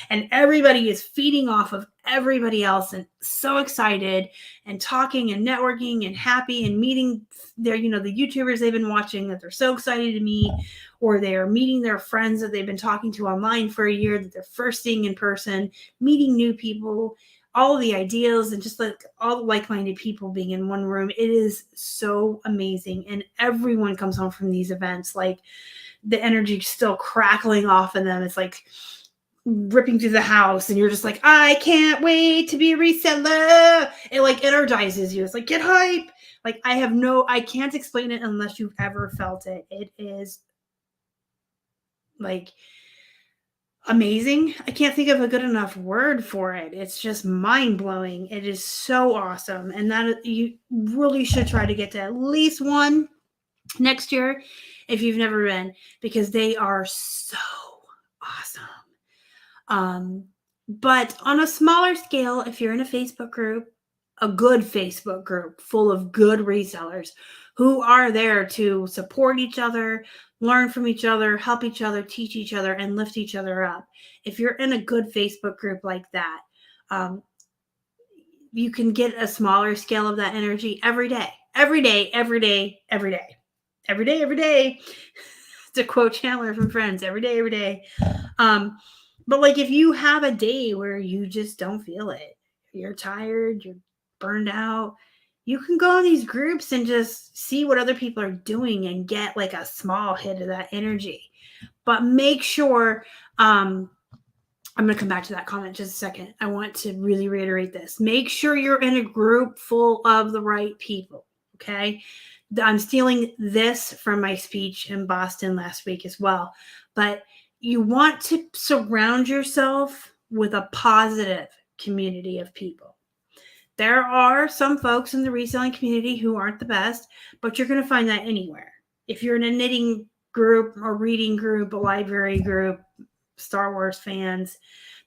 and everybody is feeding off of everybody else and so excited and talking and networking and happy and meeting their, the YouTubers they've been watching that they're so excited to meet, or they are meeting their friends that they've been talking to online for a year that they're first seeing in person, meeting new people, all the ideas and just like all the like-minded people being in one room. It is so amazing. And everyone comes home from these events, like the energy still crackling off of them. It's like ripping through the house and you're just like, I can't wait to be a reseller. It like energizes you. It's like, get hype. Like I can't explain it unless you've ever felt it. It is like, amazing. I can't think of a good enough word for it. It's just mind-blowing. It is so awesome. And that you really should try to get to at least one next year if you've never been, because they are so awesome. But on a smaller scale, if you're in a Facebook group, a good Facebook group full of good resellers who are there to support each other, learn from each other, help each other, teach each other, and lift each other up. If you're in a good Facebook group like that, you can get a smaller scale of that energy every day, every day, every day, every day, every day, every day. To quote Chandler from Friends, every day, every day. But like if you have a day where you just don't feel it, you're tired, you're burned out, you can go in these groups and just see what other people are doing and get like a small hit of that energy. But make sure, I'm going to come back to that comment just a second. I want to really reiterate this. Make sure you're in a group full of the right people, okay? I'm stealing this from my speech in Boston last week as well. But you want to surround yourself with a positive community of people. There are some folks in the reselling community who aren't the best, but you're going to find that anywhere. If you're in a knitting group, a reading group, a library group, Star Wars fans,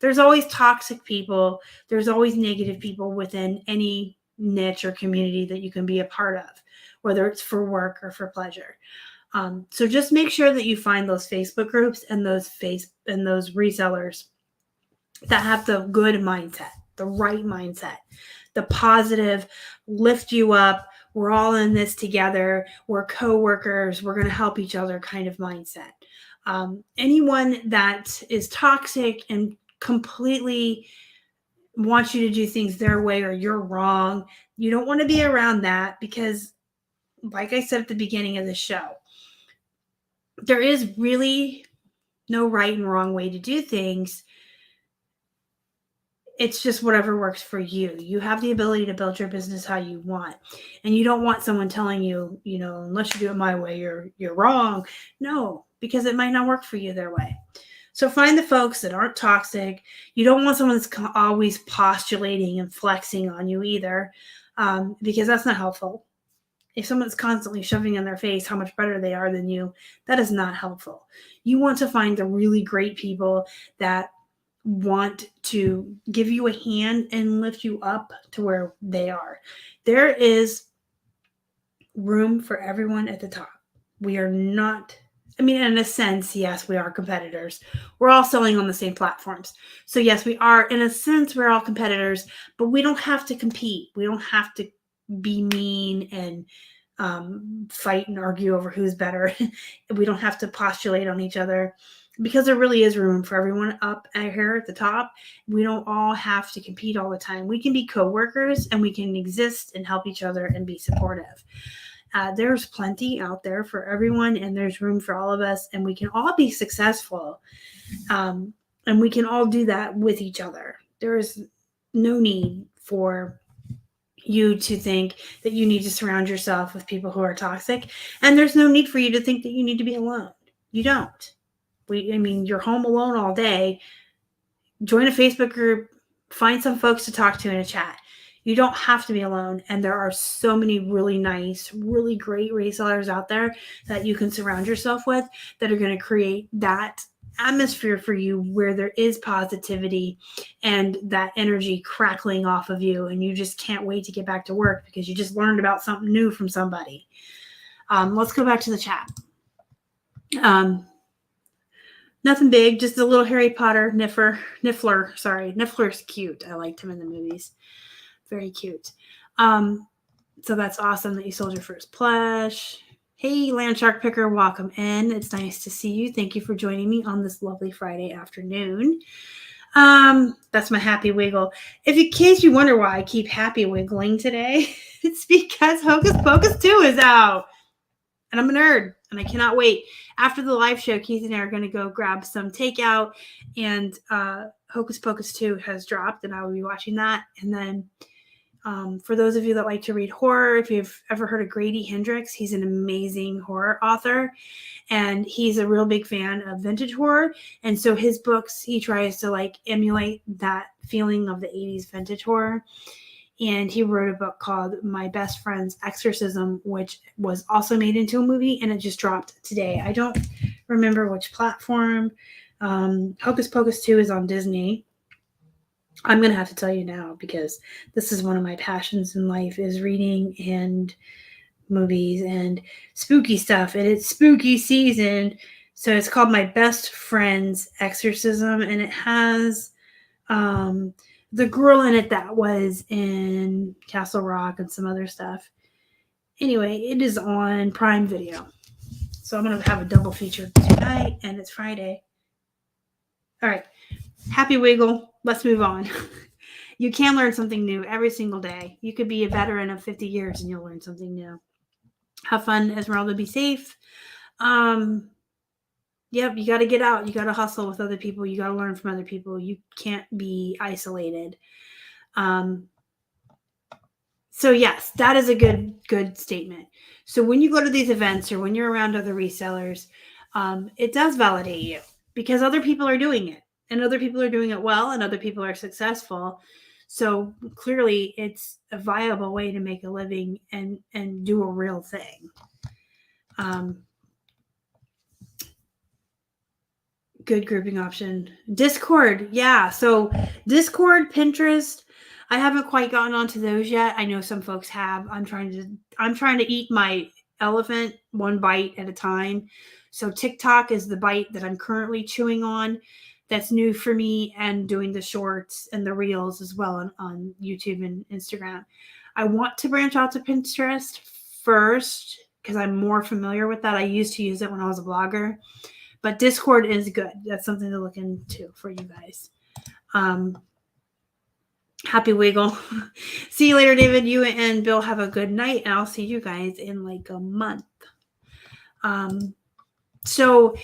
there's always toxic people. There's always negative people within any niche or community that you can be a part of, whether it's for work or for pleasure. So just make sure that you find those Facebook groups and those resellers that have the good mindset, the right mindset, the positive, lift you up. We're all in this together. We're co-workers. We're going to help each other kind of mindset. Anyone that is toxic and completely wants you to do things their way or you're wrong, you don't want to be around that, because like I said at the beginning of the show, there is really no right and wrong way to do things. It's just whatever works for you. You have the ability to build your business how you want. And you don't want someone telling you, unless you do it my way, you're wrong. No, because it might not work for you their way. So find the folks that aren't toxic. You don't want someone that's always postulating and flexing on you either, because that's not helpful. If someone's constantly shoving in their face how much better they are than you, that is not helpful. You want to find the really great people that want to give you a hand and lift you up to where they are. There is room for everyone at the top. We are not, in a sense, yes, we are competitors. We're all selling on the same platforms. So yes, we are, in a sense, we're all competitors, but we don't have to compete. We don't have to be mean and fight and argue over who's better. We don't have to postulate on each other, because there really is room for everyone up here at the top. We don't all have to compete all the time. We can be co-workers and we can exist and help each other and be supportive. There's plenty out there for everyone, and there's room for all of us, and we can all be successful. And we can all do that with each other. There is no need for you to think that you need to surround yourself with people who are toxic. And there's no need for you to think that you need to be alone. You don't. You're home alone all day. Join a Facebook group, find some folks to talk to in a chat. You don't have to be alone. And there are so many really nice, really great resellers out there that you can surround yourself with that are going to create that atmosphere for you where there is positivity and that energy crackling off of you, and you just can't wait to get back to work because you just learned about something new from somebody. Let's go back to the chat. Nothing big, just a little Harry Potter Niffler. Sorry, Niffler's cute. I liked him in the movies. Very cute. So that's awesome that you sold your first plush. Hey, Land Shark Picker, welcome in. It's nice to see you. Thank you for joining me on this lovely Friday afternoon. That's my happy wiggle. In case you wonder why I keep happy wiggling today, it's because Hocus Pocus 2 is out. And I'm a nerd, and I cannot wait. After the live show, Keith and I are going to go grab some takeout, and Hocus Pocus 2 has dropped, and I will be watching that. And then For those of you that like to read horror, if you've ever heard of Grady Hendrix, he's an amazing horror author, and he's a real big fan of vintage horror. And so his books, he tries to like emulate that feeling of the 80s vintage horror. And he wrote a book called My Best Friend's Exorcism, which was also made into a movie, and it just dropped today. I don't remember which platform. Hocus Pocus 2 is on Disney. I'm going to have to tell you now because this is one of my passions in life is reading and movies and spooky stuff. And it's spooky season. So it's called My Best Friend's Exorcism. And it has the girl in it that was in Castle Rock and some other stuff. Anyway, it is on Prime Video. So I'm going to have a double feature tonight, and it's Friday. All right. Happy Wiggle. Let's move on. You can learn something new every single day. You could be a veteran of 50 years and you'll learn something new. Have fun, Esmeralda. Be safe. Yep, you got to get out. You got to hustle with other people. You got to learn from other people. You can't be isolated. So yes, that is a good statement. So when you go to these events or when you're around other resellers, it does validate you because other people are doing it and other people are doing it well and other people are successful. So clearly it's a viable way to make a living and do a real thing. Good grouping option. Discord. Yeah. So Discord, Pinterest, I haven't quite gotten onto those yet. I know some folks have. I'm trying to eat my elephant one bite at a time. So TikTok is the bite that I'm currently chewing on. That's new for me, and doing the shorts and the reels as well on YouTube and Instagram. I want to branch out to Pinterest first because I'm more familiar with that. I used to use it when I was a blogger. But Discord is good. That's something to look into for you guys. Happy Wiggle. See you later, David. You and Bill have a good night, and I'll see you guys in like a month. So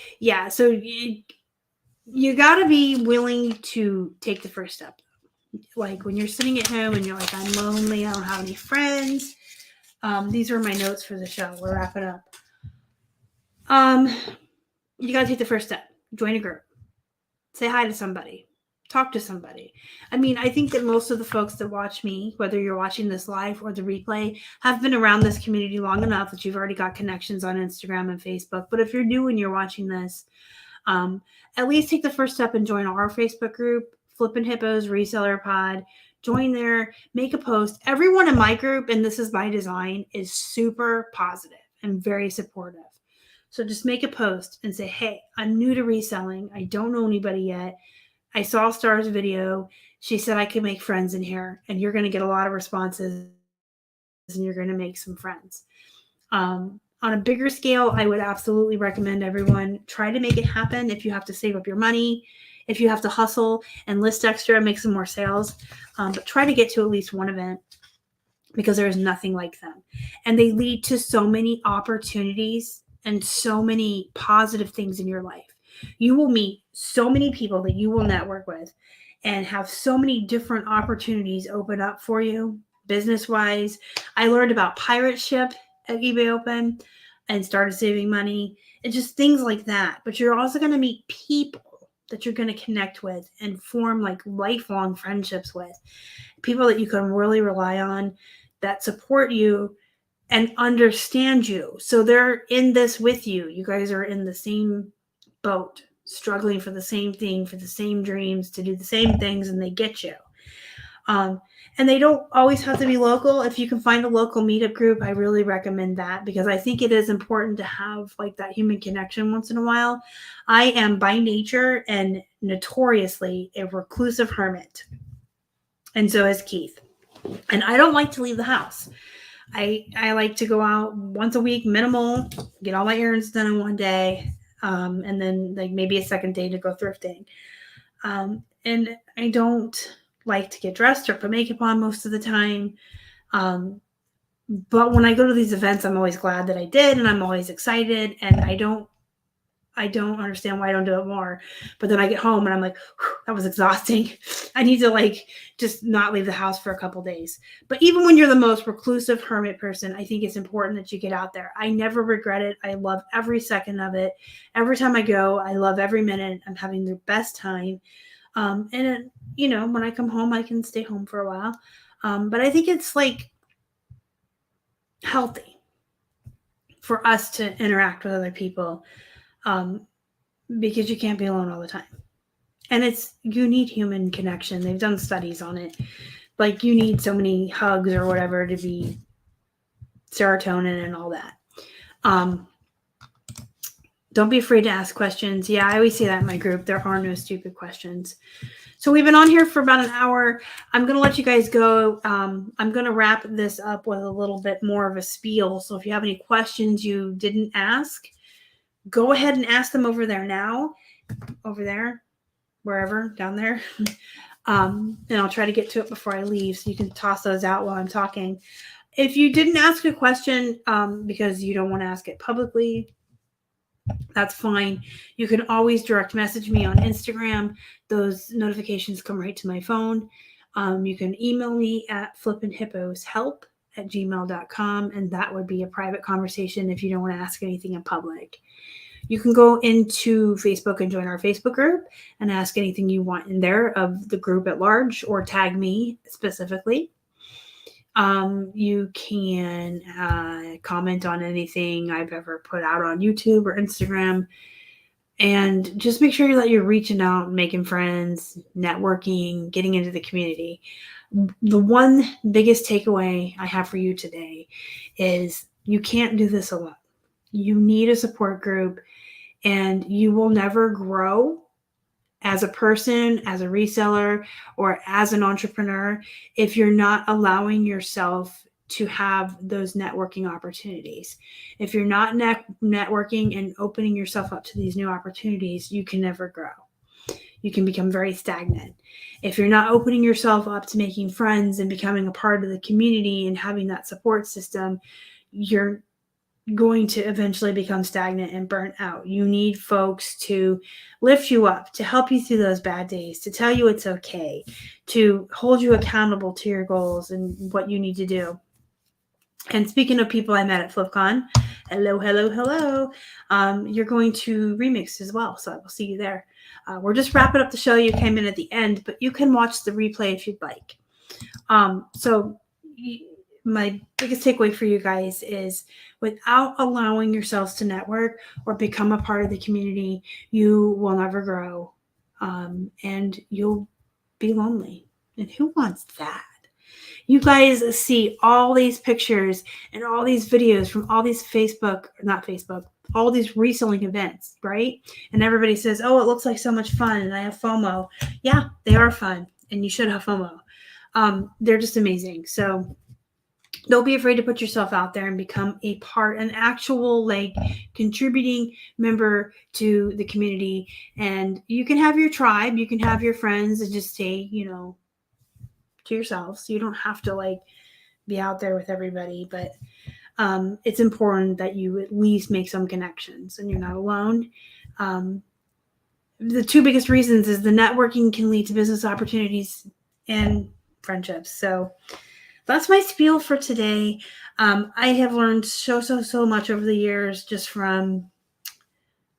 you got to be willing to take the first step. Like when you're sitting at home and you're like, I'm lonely, I don't have any friends. These are my notes for the show. We're wrapping up. You got to take the first step. Join a group. Say hi to somebody. Talk to somebody. I mean, I think that most of the folks that watch me, whether you're watching this live or the replay, have been around this community long enough that you've already got connections on Instagram and Facebook. But if you're new and you're watching this, at least take the first step and join our Facebook group, Flippin' Hippos Reseller Pod. Join there, make a post. Everyone in my group, and this is by design, is super positive and very supportive. So just make a post and say, hey, I'm new to reselling. I don't know anybody yet. I saw Star's video. She said I could make friends in here, and you're going to get a lot of responses and you're going to make some friends. On a bigger scale, I would absolutely recommend everyone try to make it happen. If you have to save up your money, if you have to hustle and list extra, make some more sales, but try to get to at least one event because there is nothing like them. And they lead to so many opportunities and so many positive things in your life. You will meet so many people that you will network with and have so many different opportunities open up for you business-wise. I learned about pirate ship at eBay Open and started saving money and just things like that. But you're also going to meet people that you're going to connect with and form like lifelong friendships with. People that you can really rely on, that support you and understand you. So they're in this with you. You guys are in the same boat, struggling for the same thing, for the same dreams, to do the same things, and they get you. And they don't always have to be local. If you can find a local meetup group, I really recommend that because I think it is important to have like that human connection once in a while. I am by nature and notoriously a reclusive hermit. And so is Keith. And I don't like to leave the house. I like to go out once a week, minimal, get all my errands done in one day, and then like maybe a second day to go thrifting. And I don't like to get dressed or put makeup on most of the time. But when I go to these events, I'm always glad that I did, and I'm always excited. And I I don't understand why I don't do it more. But then I get home and I'm like, that was exhausting. I need to like just not leave the house for a couple days. But even when you're the most reclusive hermit person, I think it's important that you get out there. I never regret it. I love every second of it. Every time I go, I love every minute. I'm having the best time. And you know, when I come home, I can stay home for a while. But I think it's like healthy for us to interact with other people, because you can't be alone all the time. And you need human connection. They've done studies on it. Like you need so many hugs or whatever to be serotonin and all that. Don't be afraid to ask questions. Yeah, I always say that in my group. There are no stupid questions. So we've been on here for about an hour. I'm going to let you guys go. I'm going to wrap this up with a little bit more of a spiel. So if you have any questions you didn't ask, go ahead and ask them over there now. Over there, wherever, down there. And I'll try to get to it before I leave so you can toss those out while I'm talking. If you didn't ask a question because you don't want to ask it publicly, that's fine. You can always direct message me on Instagram. Those notifications come right to my phone. You can email me at flippinhipposhelp@gmail.com, and that would be a private conversation if you don't want to ask anything in public. You can go into Facebook and join our Facebook group and ask anything you want in there of the group at large, or tag me specifically. You can comment on anything I've ever put out on YouTube or Instagram, and just make sure that you're reaching out, making friends, networking, getting into the community. The one biggest takeaway I have for you today is you can't do this alone. You need a support group, and you will never grow as a person, as a reseller, or as an entrepreneur if you're not allowing yourself to have those networking opportunities. If you're not networking and opening yourself up to these new opportunities, you can never grow. You can become very stagnant. If you're not opening yourself up to making friends and becoming a part of the community and having that support system, you're going to eventually become stagnant and burnt out. You need folks to lift you up, to help you through those bad days, to tell you it's okay, to hold you accountable to your goals and what you need to do. And speaking of people I met at FlipCon, hello. You're going to Remix as well, so I will see you there. We're just wrapping up the show. You came in at the end, but you can watch the replay if you'd like. My biggest takeaway for you guys is, without allowing yourselves to network or become a part of the community, you will never grow, and you'll be lonely. And who wants that? You guys see all these pictures and all these videos from all these all these reselling events, right? And everybody says, oh, it looks like so much fun and I have FOMO. Yeah, they are fun, and you should have FOMO. They're just amazing. So don't be afraid to put yourself out there and become an actual like contributing member to the community. And you can have your tribe, you can have your friends, and just stay, to yourselves. You don't have to like be out there with everybody, but it's important that you at least make some connections and you're not alone. The two biggest reasons is the networking can lead to business opportunities and friendships. So that's my spiel for today. I have learned so much over the years just from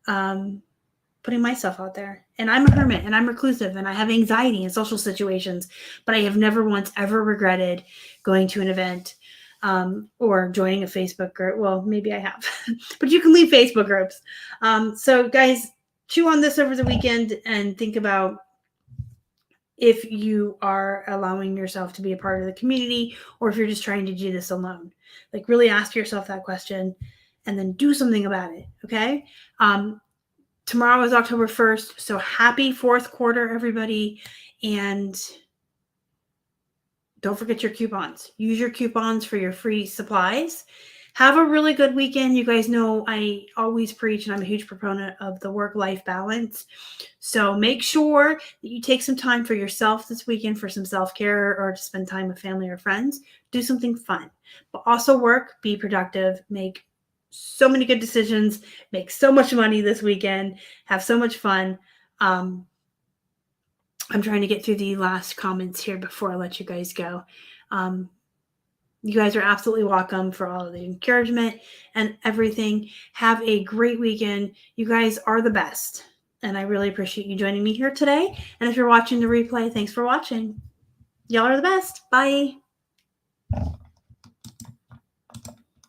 putting myself out there. And I'm a hermit and I'm reclusive and I have anxiety in social situations, but I have never once ever regretted going to an event or joining a Facebook group. Well, maybe I have, but you can leave Facebook groups. So guys, chew on this over the weekend and think about if you are allowing yourself to be a part of the community, or if you're just trying to do this alone. Like, really ask yourself that question and then do something about it. Okay. Tomorrow is October 1st. So happy fourth quarter, everybody. And don't forget your coupons. Use your coupons for your free supplies. Have a really good weekend. You guys know I always preach, and I'm a huge proponent of the work-life balance. So make sure that you take some time for yourself this weekend for some self-care, or to spend time with family or friends. Do something fun, but also work, be productive, make so many good decisions, make so much money this weekend, have so much fun. I'm trying to get through the last comments here before I let you guys go. You guys are absolutely welcome for all of the encouragement and everything. Have a great weekend. You guys are the best. And I really appreciate you joining me here today. And if you're watching the replay, thanks for watching. Y'all are the best. Bye.